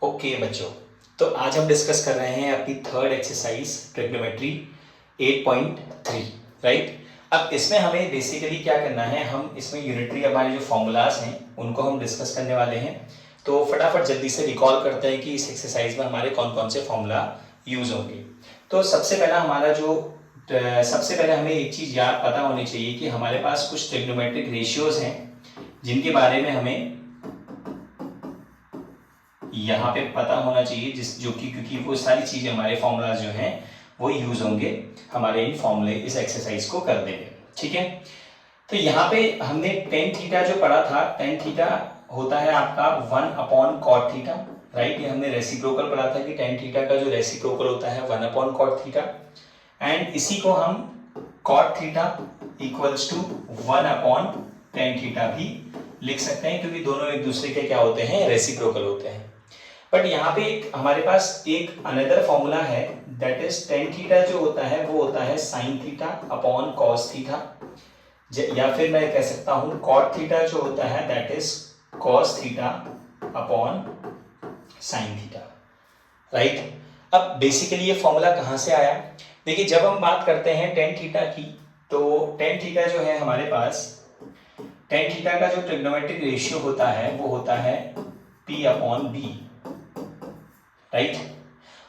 Okay बच्चों, तो आज हम डिस्कस कर रहे हैं अपनी थर्ड एक्सरसाइज ट्रिग्नोमेट्री 8.3, राइट। अब इसमें हमें बेसिकली क्या करना है, हम इसमें यूनिटरी हमारे जो फॉर्मूलाज हैं उनको हम डिस्कस करने वाले हैं। तो फटाफट जल्दी से रिकॉल करते हैं कि इस एक्सरसाइज में हमारे कौन कौन से फॉर्मूला यूज होंगे। तो सबसे पहले हमें एक चीज़ याद पता होनी चाहिए कि हमारे पास कुछ ट्रिग्नोमेट्रिक रेशियोज हैं जिनके बारे में हमें यहाँ पे पता होना चाहिए, क्योंकि वो सारी चीजें हमारे फॉर्मूलाज जो हैं वो यूज होंगे हमारे इन फॉर्मूले इस एक्सरसाइज को कर देंगे, ठीक है। तो यहाँ पे हमने टेन थीटा जो पढ़ा था, टेन थीटा होता है आपका 1/cot थीटा, राइट। ये हमने रेसिप्रोकल पढ़ा था कि टेन थीटा का जो रेसिप्रोकल होता है 1/cot थीटा, एंड इसी को हम cot theta equals to 1/tan theta भी लिख सकते हैं, क्योंकि दोनों एक दूसरे के क्या होते हैं, रेसिप्रोकल होते हैं। बट यहाँ पे हमारे पास एक अनदर फॉर्मूला है, दैट इज टेन थीटा जो होता है वो होता है sign theta upon cos theta, या फिर मैं कह सकता हूँ कॉट थीटा जो होता है that is cos theta upon sine theta, right. अब बेसिकली ये फॉर्मूला कहाँ से आया, देखिए जब हम बात करते हैं टेन थीटा की, तो टेन थीटा जो है हमारे पास, टेन थीटा का जो ट्रिग्नोमेट्रिक रेशियो होता है वो होता है P/B, राइट।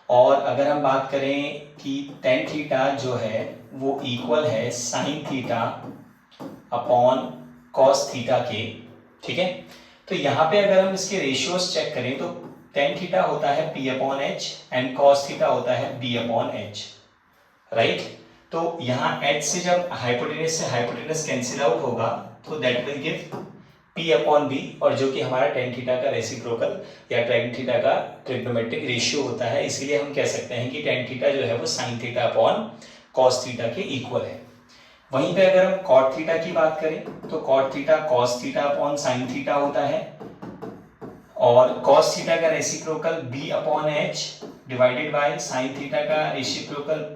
और अगर हम बात करें कि टेन थीटा जो है वो इक्वल है sign theta upon cos theta के, ठीक है। तो यहाँ पे अगर हम इसके रेशियोज चेक करें तो टेन थीटा होता है P/H एंड कॉस थीटा होता है B/H, राइट। तो यहाँ H से जब हाइपोटेनस कैंसिल आउट होगा तो दैट विल गिव P/B, और जो कि हमारा टेन थीटा का रेसिप्रोकल या टेन थीटा का ट्रिग्नोमेट्रिक रेशियो होता है, इसीलिए हम कह सकते हैं कि टेन थीटा जो है वो sign theta upon cos theta के इक्वल है। वहीं पे अगर हम कॉट थीटा की बात करें तो cot theta cos theta upon sine theta होता है, और कॉस थीटा का reciprocal B/H divided by sine theta का रेसिप्रोकल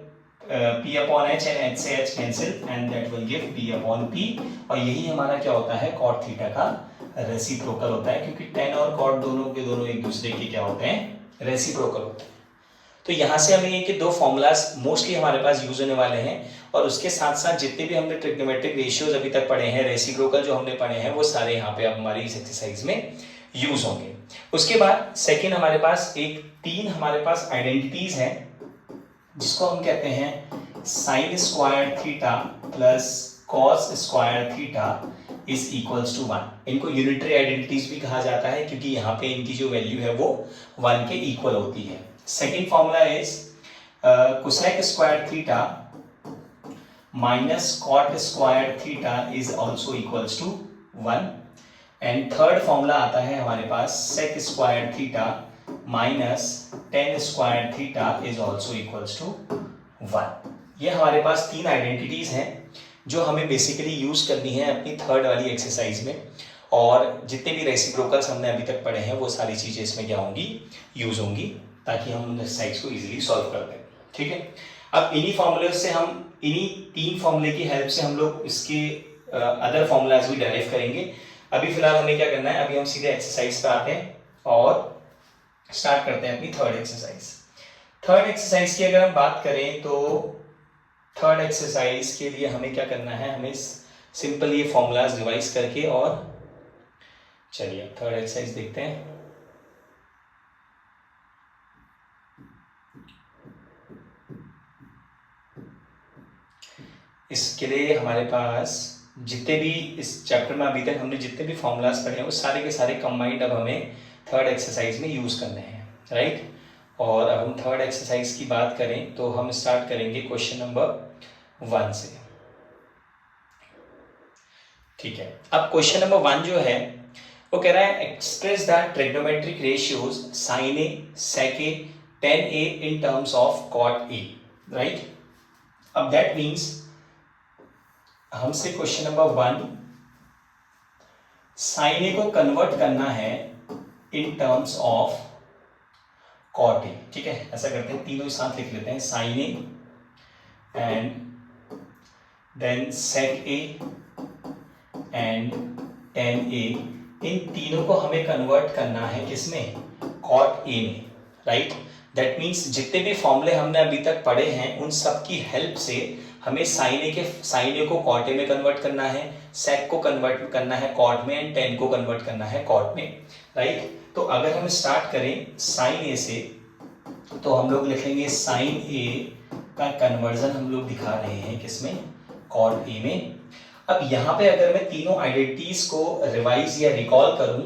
P/H एंड H से H cancel and that will give P/P, और यही हमारा क्या होता है, कॉट थीटा का रेसिप्रोकल होता है, क्योंकि टेन और कॉट दोनों के दोनों एक दूसरे के क्या होते हैं, रेसिप्रोकल होते हैं। तो यहाँ से हमें ये कि दो फॉर्मूलाज मोस्टली हमारे पास यूज होने वाले हैं, और उसके साथ साथ जितने भी हमने ट्रिग्नोमेट्रिक रेशियोज अभी तक पढ़े हैं, रेसिप्रोकल जो हमने पढ़े हैं, वो सारे यहाँ पे अब हमारी इस एक्सरसाइज में यूज होंगे। उसके बाद सेकेंड हमारे पास तीन हमारे पास आइडेंटिटीज हैं, जिसको हम कहते हैं sine square theta plus cos square theta is equals to 1। इनको यूनिटरी आइडेंटिटीज भी कहा जाता है, क्योंकि यहाँ पे इनकी जो वैल्यू है वो 1 के इक्वल होती है। Second formula is cosec square theta minus cot square theta is also equals to 1, and third formula आता है हमारे पास sec square theta minus tan square theta is also equals to 1। ये हमारे पास तीन आइडेंटिटीज हैं जो हमें बेसिकली यूज करनी है अपनी थर्ड वाली एक्सरसाइज में, और जितने भी रेसिप्रोकल्स हमने अभी तक पढ़े हैं वो सारी चीजें इसमें क्या होंगी, यूज होंगी, ताकि हम एक्सरसाइज को इजीली सॉल्व कर दें, ठीक है। अब इन्हीं फॉर्मूले से इन्हीं तीन फॉर्मूले की हेल्प से हम लोग इसके अदर फॉर्मूलाज भी डेराइव करेंगे। अभी फिलहाल हमें क्या करना है, अभी हम सीधे एक्सरसाइज पे आते हैं और स्टार्ट करते हैं अपनी थर्ड एक्सरसाइज। थर्ड एक्सरसाइज की अगर हम बात करें तो थर्ड एक्सरसाइज के लिए हमें क्या करना है, हमें सिंपल ये फॉर्मूलाज रिवाइज करके, और चलिए थर्ड एक्सरसाइज देखते हैं। इसके लिए हमारे पास जितने भी इस चैप्टर में अभी तक हमने जितने भी फॉर्मूलाज पढ़े हैं वो सारे के सारे कंबाइंड अब हमें थर्ड एक्सरसाइज में यूज करने हैं, राइट। और अब हम थर्ड एक्सरसाइज की बात करें तो हम स्टार्ट करेंगे क्वेश्चन नंबर 1 से, ठीक है। अब क्वेश्चन नंबर 1 जो है वो कह रहा है express the trigonometric ratios sine A, sec A, tan A in terms of cot A, right. अब दैट मीन्स हमसे क्वेश्चन नंबर 1 साइन ए को कन्वर्ट करना है in terms of cot A, ठीक है। ऐसा करते हैं, तीनों साथ लिख लेते हैं, sine A and then sec A and tan A, इन तीनों को हमें कन्वर्ट करना है किसमें, कॉट ए में, राइट। दैट मीन्स जितने भी फॉर्मूले हमने अभी तक पढ़े हैं उन सब की हेल्प से हमें साइन ए को कॉट ए में कन्वर्ट करना है, सेक को कन्वर्ट करना है कॉट में, एंड टेन को कन्वर्ट करना है कॉट में, राइट। तो अगर हम स्टार्ट करें साइन ए से, तो हम लोग लिखेंगे साइन ए का कन्वर्जन हम लोग दिखा रहे हैं किसमें, कॉट ए में। अब यहाँ पे अगर मैं तीनों आइडेंटिटीज को रिवाइज या रिकॉल करूं,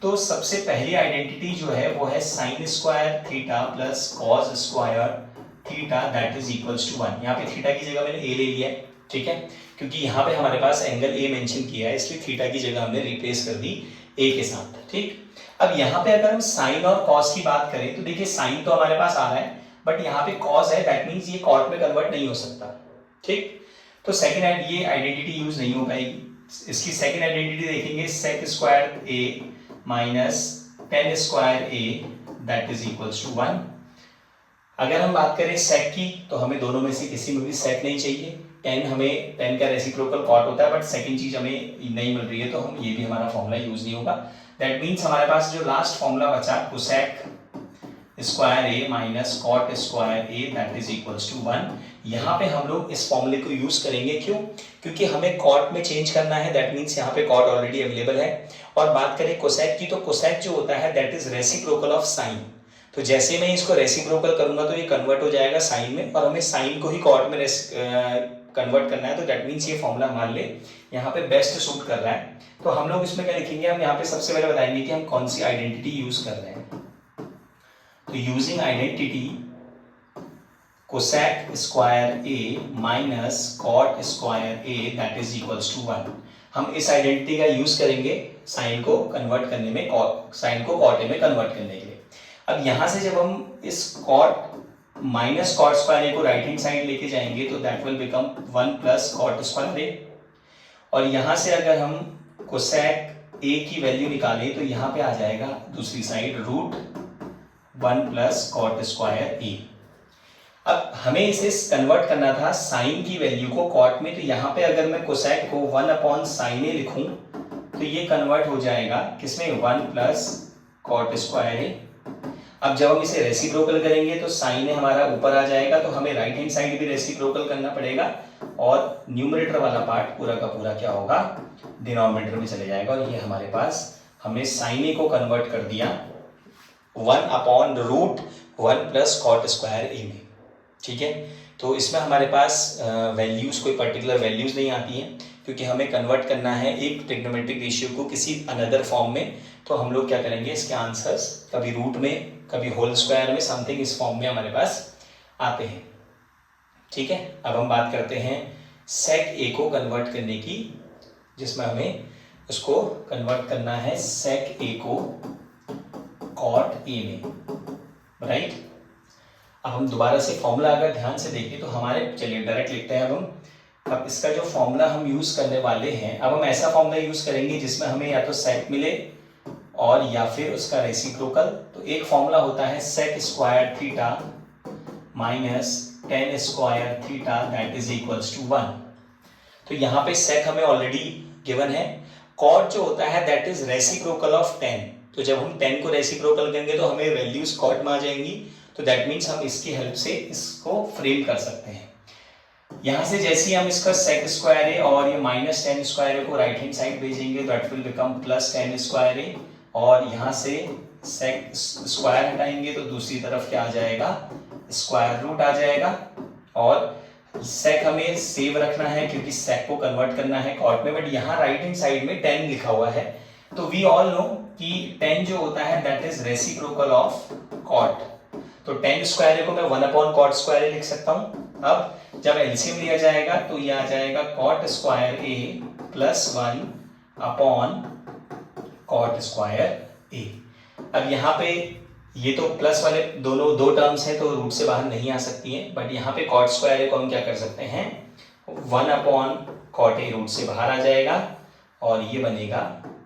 तो सबसे पहली आइडेंटिटी जो है वो है sine square theta plus cos square theta that is equals to 1। यहाँ पे थीटा की जगह मैंने ए ले लिया है, ठीक है, क्योंकि यहाँ पे हमारे पास एंगल ए मेंशन किया है, इसलिए थीटा की जगह हमने रिप्लेस कर दी ए के साथ, ठीक। अब यहाँ पे अगर हम साइन और कॉस की बात करें तो देखिए साइन तो हमारे पास आ रहा है, बट यहाँ पे कॉस है, दैट मीन्स ये कॉट में कन्वर्ट नहीं हो सकता, ठीक। तो सेकंड ये आइडेंटिटी यूज नहीं हो पाएगी। इसकी सेकंड आइडेंटिटी देखेंगे, sec square A minus tan square A that is equals to 1। अगर हम बात करें सेक की, तो हमें दोनों में से किसी में भी सेक नहीं चाहिए। टेन का रेसिप्रोकल कॉट होता है, बट सेकंड चीज हमें नहीं मिल रही है, तो हम ये भी हमारा फॉर्मूला यूज नहीं होगा। दैट मीन्स हमारे पास जो लास्ट फॉर्मूला बचा cosec square A minus cot square A that is equals to 1, यहाँ पे हम लोग इस फॉर्मूले को यूज करेंगे। क्यों? क्योंकि हमें कॉट में चेंज करना है, दैट मीन्स यहाँ पे कॉट ऑलरेडी अवेलेबल है। और बात करें कोसेक की, तो कोसेक जो होता है that is reciprocal of sine. तो जैसे मैं इसको रेसिप्रोकल करूंगा तो ये कन्वर्ट हो जाएगा साइन में, और हमें साइन को ही कॉट में कन्वर्ट करना है, तो दैट मीन्स ये फॉर्मूला मान ले यहाँ पे बेस्ट सूट कर रहा है। तो हम लोग इसमें क्या लिखेंगे, हम यहाँ पे सबसे पहले बताएंगे कि हम कौन सी आइडेंटिटी यूज कर रहे हैं। तो using identity cosec square A minus cot square A that is equals to 1, हम इस आइडेंटिटी का यूज करेंगे साइन को कन्वर्ट करने में, साइन को कॉट ए में कन्वर्ट करने के लिए। अब यहां से जब हम इस cot minus cot square A को राइट हैंड साइड लेके जाएंगे तो that will become 1 plus cot square A, और यहां से अगर हम कोसेक ए की वैल्यू निकालें तो यहाँ पे आ जाएगा दूसरी side root 1 plus cot square A. अब हमें इसे कन्वर्ट करना था साइन की वैल्यू को कॉट में, तो यहाँ पे अगर मैं कोसेक को 1 अपॉन साइन ए लिखूं तो ये कन्वर्ट हो जाएगा किसमें, 1 प्लस कॉट स्क्वायर ए। अब जब हम इसे रेसिप्रोकल करेंगे तो साइन ए हमारा ऊपर आ जाएगा, तो हमें राइट हैंड साइड भी रेसिप्रोकल करना पड़ेगा, और न्यूमरेटर वाला पार्ट पूरा का पूरा क्या होगा, डिनोमिनेटर में चले जाएगा। और ये हमारे पास हमने साइन ए को कन्वर्ट कर दिया 1 upon root 1 plus cot square A में, ठीक है। तो इसमें हमारे पास वैल्यूज, कोई पर्टिकुलर वैल्यूज नहीं आती हैं, क्योंकि हमें कन्वर्ट करना है एक ट्रिग्नोमेट्रिक रेशियो को किसी अनदर फॉर्म में। तो हम लोग क्या करेंगे, इसके आंसर्स कभी रूट में, कभी होल स्क्वायर में, समथिंग इस फॉर्म में हमारे पास आते हैं, ठीक है। अब हम बात करते हैं सेक ए को कन्वर्ट करने की, जिसमें हमें उसको कन्वर्ट करना है सेक ए को कॉट ए में, राइट। अब हम दोबारा से फॉर्मूला अगर ध्यान से देखें तो हमारे, चलिए डायरेक्ट लिखते हैं अब इसका जो फॉर्मूला हम यूज करने वाले हैं, अब हम ऐसा फॉर्मूला यूज करेंगे जिसमें हमें या तो सेक मिले और या फिर उसका रेसिप्रोकल। तो एक फॉर्मूला होता है sec square theta minus tan square theta that is equals to 1। तो यहाँ पे सेक हमें ऑलरेडी गिवन है, कॉट जो होता है दैट इज रेसिप्रोकल ऑफ 10। तो जब हम 10 को रेसिप्रोकल करेंगे तो हमें वैल्यूज कॉट में आ जाएंगी, तो दैट मीन्स हम इसकी हेल्प से इसको फ्रेम कर सकते हैं। यहाँ से जैसे ही हम इसका सेक स्क्वायर ए और ये माइनस 10 स्क्वायर ए को राइट हैंड साइड भेजेंगे, that will become plus 10 square A, और यहाँ से सेक स्क्वायर हटाएंगे तो दूसरी तरफ क्या आ जाएगा, स्क्वायर रूट आ जाएगा। और सेक हमें सेव रखना है क्योंकि सेक को कन्वर्ट करना है कॉट में, बट यहाँ राइट हैंड साइड में 10 लिखा हुआ है। तो वी ऑल नो कि 10 जो होता है that is reciprocal of cot. तो 10 स्क्वायर ए को मैं 1 अपॉन कॉट स्क्वायर ए लिख सकता हूँ। अब जब एलसीएम लिया जाएगा तो ये आ जाएगा cot square A plus 1 upon cot square A. अब यहाँ पे ये तो प्लस वाले दोनों दो टर्म्स हैं तो रूट से बाहर नहीं आ सकती हैं, बट यहाँ पे कॉट स्क्वायर ए को हम क्या कर सकते हैं, 1 अपॉन कॉट ए रूट से बाहर आ जाएगा, और ये बनेगा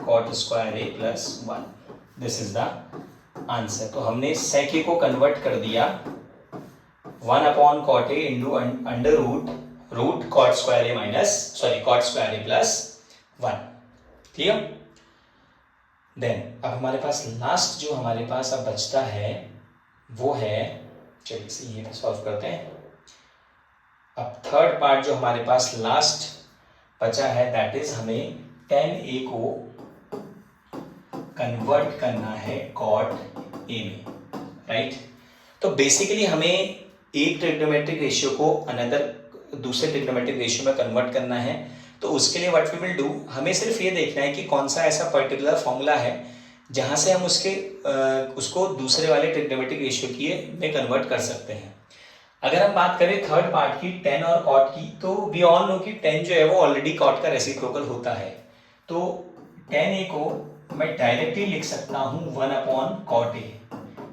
cot square A plus 1। This is the answer. तो हमने सेक ए को कन्वर्ट कर दिया 1 upon cot A into under root cot square A minus cot square A plus 1। Clear? Then अब हमारे पास लास्ट जो हमारे पास अब बचता है वो है, चलिए इसे ये भी सॉल्व करते हैं। अब थर्ड पार्ट जो हमारे पास लास्ट बचा है दैट इज हमें tan a को कन्वर्ट करना है cot a में, राइट। तो बेसिकली हमें एक ट्रिग्नोमेट्रिक रेशियो को अनदर दूसरे ट्रिग्नोमेट्रिक रेशियो में कन्वर्ट करना है। तो उसके लिए व्हाट वी विल डू, हमें सिर्फ ये देखना है कि कौन सा ऐसा पर्टिकुलर फॉर्मूला है जहां से हम उसको दूसरे वाले ट्रिग्नोमेट्रिक रेशियो की में कन्वर्ट कर सकते हैं। अगर हम बात करें थर्ड पार्ट की tan और cot की, तो वी ऑल नो कि tan जो है वो ऑलरेडी cot का रेसिप्रोकल होता है। तो tan a को मैं डायरेक्टली लिख सकता हूँ 1/cot a।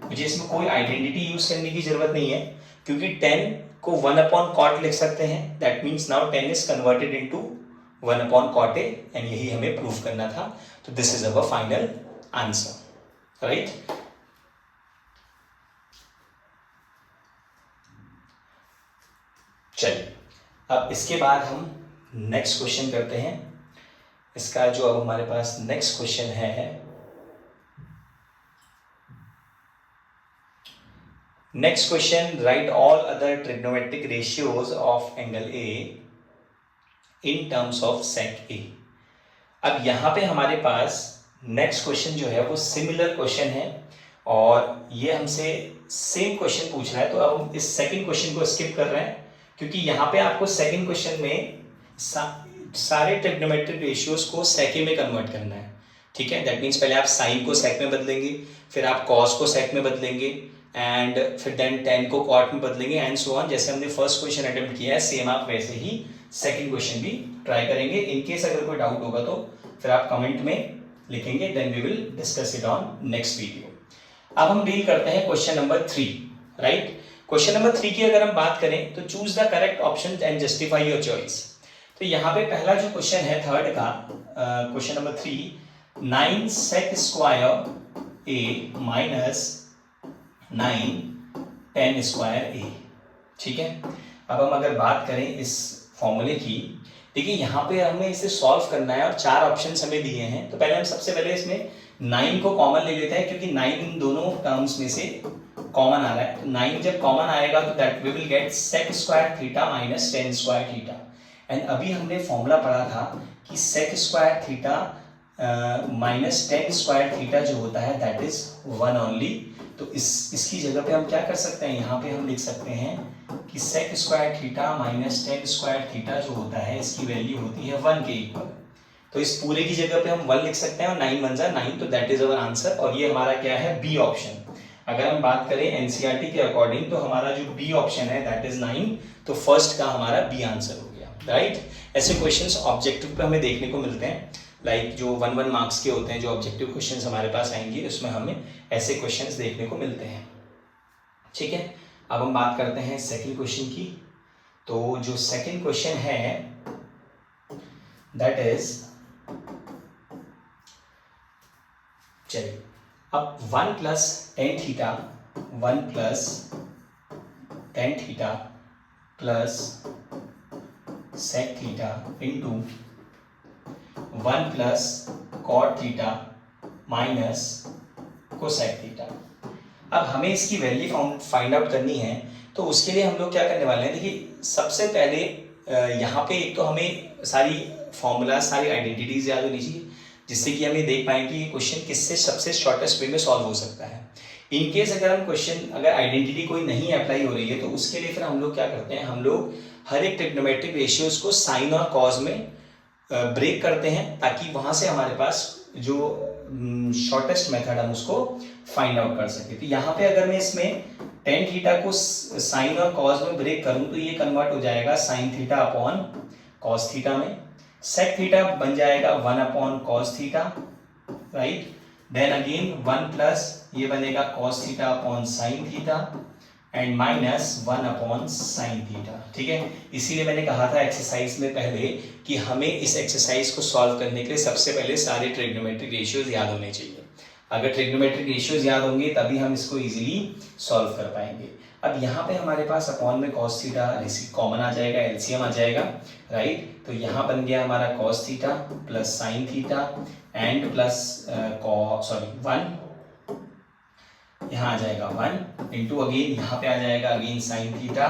मुझे इसमें कोई आइडेंटिटी यूज करने की जरूरत नहीं है, क्योंकि tan को 1/cot लिख सकते हैं। That means now tan is converted into 1/cot a and यही हमें प्रूव करना था। तो this is our final answer, right. चलिए अब इसके बाद हम नेक्स्ट क्वेश्चन करते हैं। इसका जो अब हमारे पास नेक्स्ट क्वेश्चन है, next question, right all other trigonometric ratios of angle A in terms of sec A. अब यहां पे हमारे पास नेक्स्ट क्वेश्चन जो है वो सिमिलर क्वेश्चन है और ये हमसे सेम क्वेश्चन पूछ रहा है। तो अब हम इस सेकंड क्वेश्चन को स्किप कर रहे हैं, क्योंकि यहाँ पे आपको सेकंड क्वेश्चन में सारे ट्रिग्नोमेट्रिक रेशियोज को सेक में कन्वर्ट करना है, ठीक है। दैट मीन्स पहले आप साइन को सेक में बदलेंगे, फिर आप कॉस को सेक में बदलेंगे एंड फिर देन tan को cot में बदलेंगे एंड सो ऑन। जैसे हमने फर्स्ट क्वेश्चन अटेम्प्ट किया है सेम आप वैसे ही सेकंड क्वेश्चन भी ट्राई करेंगे। इन केस अगर कोई डाउट होगा तो फिर आप कमेंट में लिखेंगे, then we will discuss it on next video. अब हम डील करते हैं question number 3, right. Question number 3 की अगर हम बात करें तो choose the correct option and justify your choice. तो यहाँ पे पहला जो क्वेश्चन है थर्ड का, question number 3, 9 sec square A minus 9 tan square A, ठीक है। अब हम अगर बात करें इस फॉर्मूले की, देखिए यहाँ पे हमें इसे सॉल्व करना है और 4 ऑप्शंस हमें दिए हैं। तो पहले हम सबसे पहले इसमें 9 को कॉमन ले लेते हैं, क्योंकि 9 इन दोनों टर्म्स में से कॉमन आ रहा है। तो 9 जब कॉमन आएगा तो that we will get sec square theta minus tan square theta. And अभी हमने फॉर्मूला पढ़ा था कि sec square theta minus tan square theta जो होता है दैट इज 1 ओनली। तो इसकी जगह पे हम क्या कर सकते हैं, यहाँ पे हम लिख सकते हैं कि sec square theta minus tan square theta जो होता है इसकी वैल्यू होती है 1 के इक्वल। तो इस पूरे की जगह पे हम 1 लिख सकते हैं और 9 1 जा 9, तो दैट इज अवर आंसर। और ये हमारा क्या है, बी ऑप्शन। अगर हम बात करें एनसीईआरटी के अकॉर्डिंग तो हमारा जो बी ऑप्शन है दैट इज 9, तो फर्स्ट का हमारा बी आंसर हो गया, राइट। ऐसे क्वेश्चंस ऑब्जेक्टिव पे हमें देखने को मिलते हैं, लाइक जो 1 मार्क्स के होते हैं, जो ऑब्जेक्टिव क्वेश्चंस हमारे पास आएंगे उसमें हमें ऐसे क्वेश्चंस देखने को मिलते हैं, ठीक है। अब हम बात करते हैं सेकंड क्वेश्चन की। तो जो सेकंड क्वेश्चन है दैट इज, चलिए अब 1 plus tan theta, 1 plus tan theta plus sec theta into 1 plus cot theta minus cosec theta. अब हमें इसकी वैल्यू फाइंड आउट करनी है, तो उसके लिए हम लोग क्या करने वाले हैं, देखिए सबसे पहले यहाँ पे एक तो हमें सारी फॉर्मूला, सारी आइडेंटिटीज याद होनी चाहिए, जिससे कि हम ये देख पाएं कि ये क्वेश्चन किससे सबसे शॉर्टेस्ट वे में सॉल्व हो सकता है। इन केस अगर हम क्वेश्चन, अगर आइडेंटिटी कोई नहीं अप्लाई हो रही है, तो उसके लिए फिर हम लोग क्या करते हैं, हम लोग हर एक ट्रिग्नोमेट्रिक रेशियोज को साइन और कॉज में ब्रेक करते हैं, ताकि वहां से हमारे पास जो शॉर्टेस्ट मेथड हम उसको फाइंड आउट कर सके। तो यहाँ पे अगर मैं इसमें tan थीटा को साइन और कॉज में ब्रेक करूं तो ये कन्वर्ट हो जाएगा sine theta upon cos theta में, sec थीटा बन जाएगा 1 upon cos theta, right. Then again 1 plus ये बनेगा cos theta upon sine theta and minus 1 upon sine theta, ठीक है। इसीलिए मैंने कहा था एक्सरसाइज में पहले कि हमें इस एक्सरसाइज को सॉल्व करने के लिए सबसे पहले सारे ट्रिग्नोमेट्रिक रेशियोज याद होने चाहिए। अगर ट्रिग्नोमेट्रिक रेशियोज याद होंगे तभी हम इसको इजीली सॉल्व कर पाएंगे। अब यहाँ पे हमारे पास अपॉन में कॉस थीटा कॉमन आ जाएगा, एलसीएम आ जाएगा, राइट। तो यहाँ बन गया हमारा cos theta plus sign theta and plus 1, यहाँ आ जाएगा 1 इंटू अगेन यहाँ पे आ जाएगा again sine theta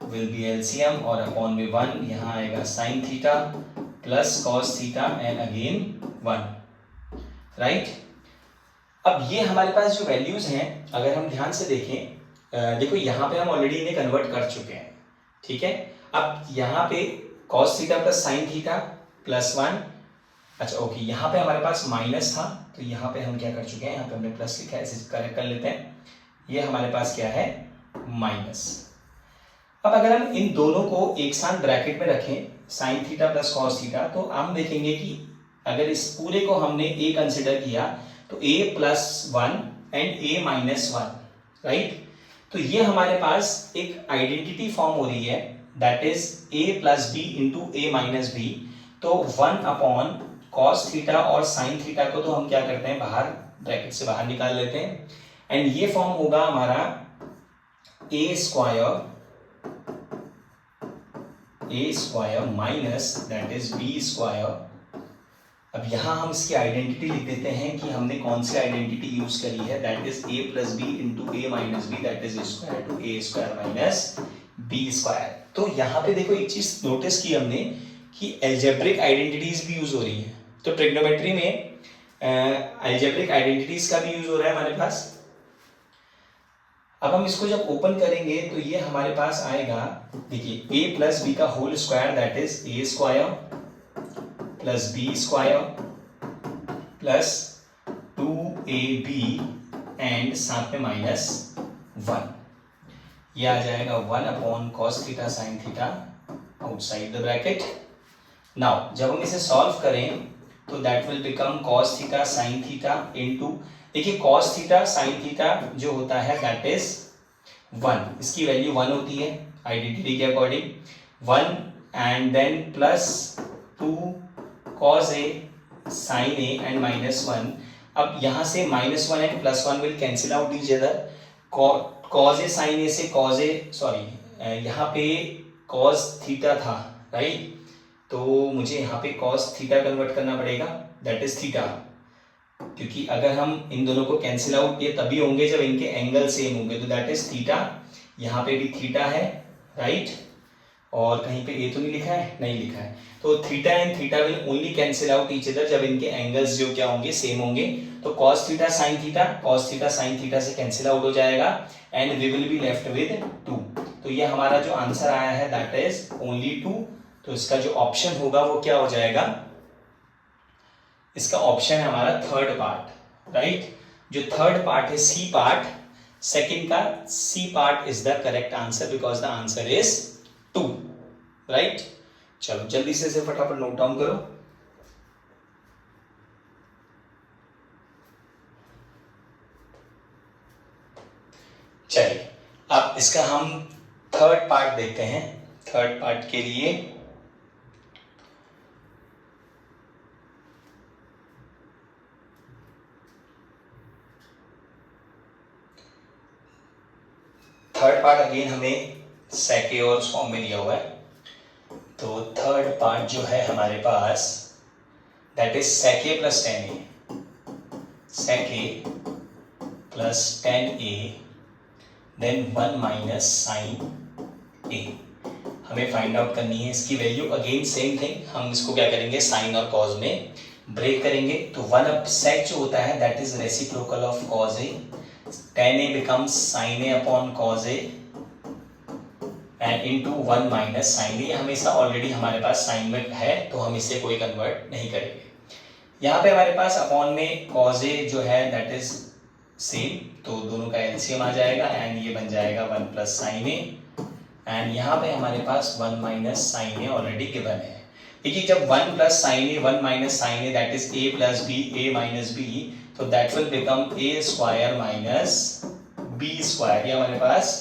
will be LCM और अपॉन में 1, यहाँ आएगा sine theta plus cos theta and again 1, right. अब ये हमारे पास जो वैल्यूज हैं अगर हम ध्यान से देखें, देखो यहाँ पे हम ऑलरेडी इन्हें कन्वर्ट कर चुके हैं, ठीक है। अब यहाँ पे cos theta plus sine theta plus 1, अच्छा ओके, यहाँ पे हमारे पास माइनस था तो यहाँ पे हम क्या कर चुके हैं, यहाँ पे हमने प्लस लिखा है, इसे करेक्ट कर लेते हैं। ये हमारे पास क्या है, माइनस। अब अगर हम इन दोनों को एक साथ ब्रैकेट में रखें, sine theta plus cos theta, तो हम देखेंगे कि अगर इस पूरे को हमने ए कंसिडर किया तो A plus 1 and A minus 1, right. तो ये हमारे पास एक आइडेंटिटी फॉर्म हो रही है, that is A plus B into A minus B. तो 1 अपॉन कॉस थीटा और साइन थीटा को तो हम क्या करते हैं, बाहर ब्रैकेट से बाहर निकाल लेते हैं, एंड ये फॉर्म होगा हमारा A square minus that is B square. अब यहां हम इसकी आइडेंटिटी लिख देते हैं कि हमने कौन सी आइडेंटिटी यूज करी है, that is A plus B into A minus B, that is square to A square minus B square. तो यहाँ पे देखो एक चीज नोटिस की हमने कि एल्जेब्रिक आइडेंटिटीज भी यूज हो रही है। तो ट्रिग्नोमेट्री में एल्जेब्रिक आइडेंटिटीज का भी यूज हो रहा है हमारे पास। अब हम इसको जब ओपन करेंगे तो ये हमारे पास आएगा, देखिए a प्लस बी का whole square that is A square plus B square plus 2ab and साथ में माइनस 1। ये आ जाएगा 1 upon cos theta sine theta outside the bracket. Now जब हम इसे सॉल्व करें तो that will become cos theta sine theta into, देखिए कॉस थीटा साइन थीटा जो होता है दैट इज 1, इसकी वैल्यू 1 होती है आइडेंटिटी के according, 1 and then plus 2 cos A sine A and minus 1। अब यहाँ से minus 1 and plus 1 will cancel out each other, cos A sine A से कॉस ए, सॉरी यहाँ पे कॉस थीटा था, राइट। तो मुझे यहाँ पे कॉस थीटा कन्वर्ट करना पड़ेगा, दैट इज थीटा, क्योंकि अगर हम इन दोनों को कैंसिल आउट ये तभी होंगे जब इनके एंगल सेम होंगे, तो दैट इज थीटा। यहाँ पे भी थीटा है, राइट, और कहीं पे ए तो नहीं लिखा है, नहीं लिखा है। तो theta and theta will only cancel out each other जब इनके एंगल्स जो क्या होंगे, सेम होंगे। तो कॉस थीटा साइन थीटा से कैंसिल आउट हो जाएगा and we will be left with 2। तो ये हमारा जो आंसर आया है दैट इज ओनली 2। तो इसका जो ऑप्शन होगा वो क्या हो जाएगा, इसका ऑप्शन है हमारा थर्ड पार्ट, राइट। जो थर्ड पार्ट है सी पार्ट, सेकंड का C part is the correct answer because the answer is 2, right. चलो जल्दी से इसे फटाफट नोट डाउन करो। चलिए अब इसका हम थर्ड पार्ट देखते हैं। थर्ड पार्ट के लिए थर्ड पार्ट अगेन हमें सेक ए और फॉर्म में दिया हुआ है। तो थर्ड पार्ट जो है हमारे पास that is sec A plus 10a, sec A plus 10a then 1 minus sine A. हमें फाइंड आउट करनी है इसकी वैल्यू। अगेन सेम थिंग, हम इसको क्या करेंगे, साइन और कॉज में ब्रेक करेंगे। तो 1 अप सेक जो होता है that is reciprocal of cause A, 10a becomes sin a upon cos a and into 1 minus sin a। हमेशा ऑलरेडी हमारे पास साइन में है तो हम इसे कोई कन्वर्ट नहीं करेंगे। यहाँ पे हमारे पास अपॉन में cos a जो है दैट इज सेम, तो दोनों का एलसीएम आ जाएगा एंड ये बन जाएगा 1 प्लस साइन ए एंड यहाँ पे हमारे पास 1 minus sine A already given है। देखिए जब 1 plus sine A 1 minus sine A that is a plus B a minus B, तो that will become A square minus B square. ये हमारे पास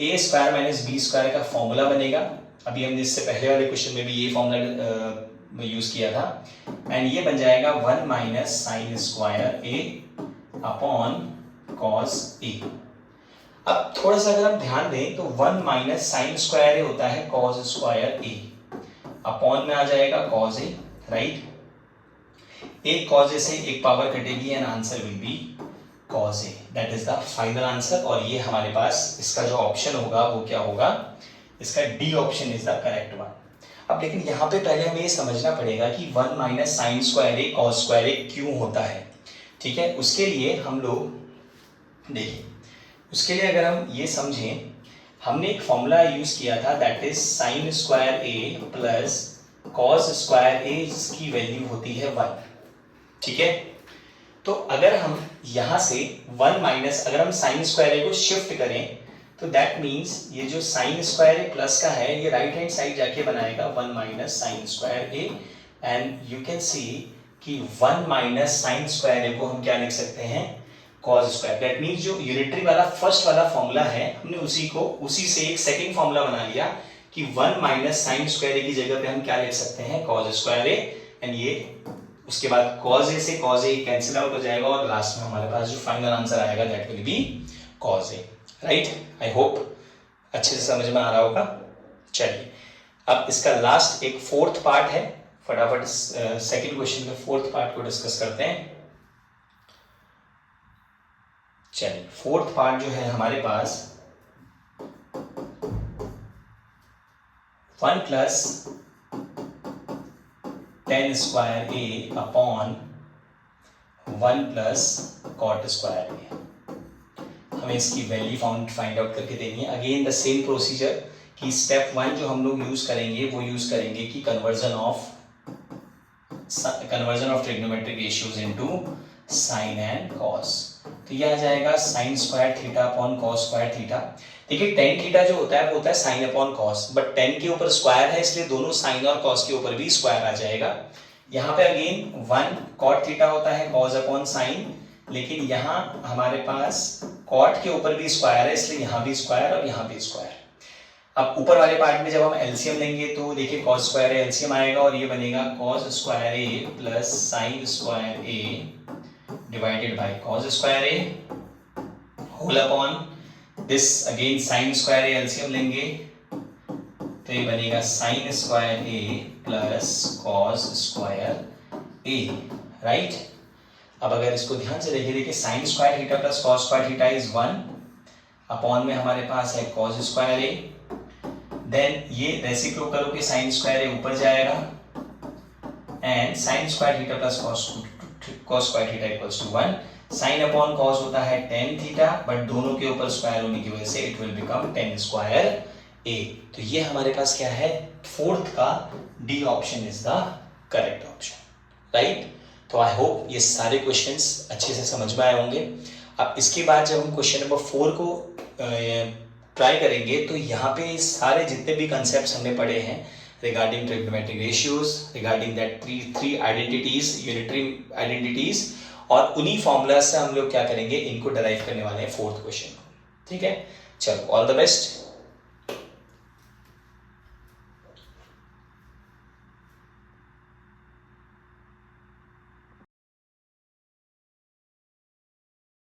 A square minus B square का formula बनेगा। अभी हमने इससे पहले वाले क्वेश्चन में भी ये फॉर्मूला यूज किया था एंड ये बन जाएगा 1 minus sign square A upon cos A. अब थोड़ा सा अगर हम ध्यान दें तो 1 माइनस साइन स्क्वायर ए होता है कॉस स्क्वायर ए, अपॉन में आ जाएगा कॉस ए, राइट। एक कॉस ए से एक पावर कटेगी and answer will be cos A, that is the final answer. और ये हमारे पास इसका जो ऑप्शन होगा वो क्या होगा, इसका D option is the correct one. अब लेकिन यहाँ पे पहले हमें ये समझना पड़ेगा कि 1 माइनस साइन स्क्वायर ए कॉस स्क्वायर ए क्यों होता है, ठीक है। उसके लिए हम लोग देखिए, उसके लिए अगर हम ये समझें, हमने एक फॉर्मूला यूज किया था that is sine square A plus cos square A, जिसकी वैल्यू होती है 1, ठीक है। तो अगर हम यहाँ से 1 माइनस, अगर हम साइन स्क्वायर ए को शिफ्ट करें तो दैट मीन्स ये जो साइन स्क्वायर ए प्लस का है ये राइट हैंड साइड जाके बनाएगा 1 minus sign square A, and you can see कि 1 माइनस साइन स्क्वायर ए को हम क्या लिख सकते हैं, कॉस स्क्वायर। दैट मीन्स जो यूनिटरी वाला फर्स्ट वाला फॉर्मूला है हमने उसी से एक सेकेंड फॉर्मूला बना लिया कि 1 माइनस साइन स्क्वायर ए की जगह पे हम क्या लिख सकते हैं, कॉस स्क्वायर ए, एंड ये उसके बाद कॉस ए से कॉस ए कैंसिल आउट हो जाएगा और लास्ट में हमारे पास जो फाइनल आंसर आएगा that will be cos A, right. I hope अच्छे से समझ में आ रहा होगा। चलिए अब इसका लास्ट एक फोर्थ पार्ट है, फटाफट सेकंड क्वेश्चन के फोर्थ पार्ट को डिस्कस करते हैं। चलिए फोर्थ पार्ट जो है हमारे पास 1 प्लस टेन स्क्वायर ए अपॉन 1 प्लस कॉट स्क्वायर ए, हमें इसकी वैल्यू फाइंड आउट करके देनी है। अगेन द सेम प्रोसीजर कि स्टेप 1 जो हम लोग यूज करेंगे वो यूज करेंगे कि conversion of trigonometric ratios into sine and cos. तो यह आ जाएगा sign square theta upon cos square theta. देखिए टेन थीटा जो होता है वो होता है sign upon cos, but ten के ऊपर स्क्वायर है इसलिए दोनों साइन और कॉस के ऊपर भी स्क्वायर आ जाएगा। यहाँ पे अगेन 1 कॉट थीटा होता है कॉस अपॉन साइन, लेकिन यहाँ हमारे पास कॉट के ऊपर भी स्क्वायर है इसलिए यहाँ भी स्क्वायर और यहाँ भी स्क्वायर। अब ऊपर वाले पार्ट में जब हम एलसीएम लेंगे तो देखिए कॉस स्क्वायर ए एलसीएम आएगा और ये बनेगा cos square A plus sine square A divided by cos square A whole upon this again sine square A LCM लेंगे तो ये बनेगा sine square A plus cos square A, right. अब अगर इसको ध्यान से देखिए sine square theta plus cos square theta is 1 upon में हमारे पास है कॉस स्क्वायर ए, देन ये रेसिप्रोकल होकर साइन स्क्वायर ए ऊपर जाएगा and sign square theta plus cos square theta equals to 1। Sine upon cos होता है टेन थीटा, बट दोनों के ऊपर स्क्वायर होने की वजह से it will become ten square A. तो ये हमारे पास क्या है, फोर्थ का D option is the correct option, right. तो आई होप ये सारे क्वेश्चंस अच्छे से समझ में आए होंगे। अब इसके बाद जब हम क्वेश्चन नंबर 4 को ट्राई करेंगे तो यहाँ पे सारे जितने भी कंसेप्ट हमने पढ़े हैं regarding trigonometric ratios, regarding that three identities, unitary identities, और उन्हीं फॉर्मूला से हम लोग क्या करेंगे, इनको डराइव करने वाले हैं फोर्थ क्वेश्चन को, ठीक है। चलो ऑल द बेस्ट।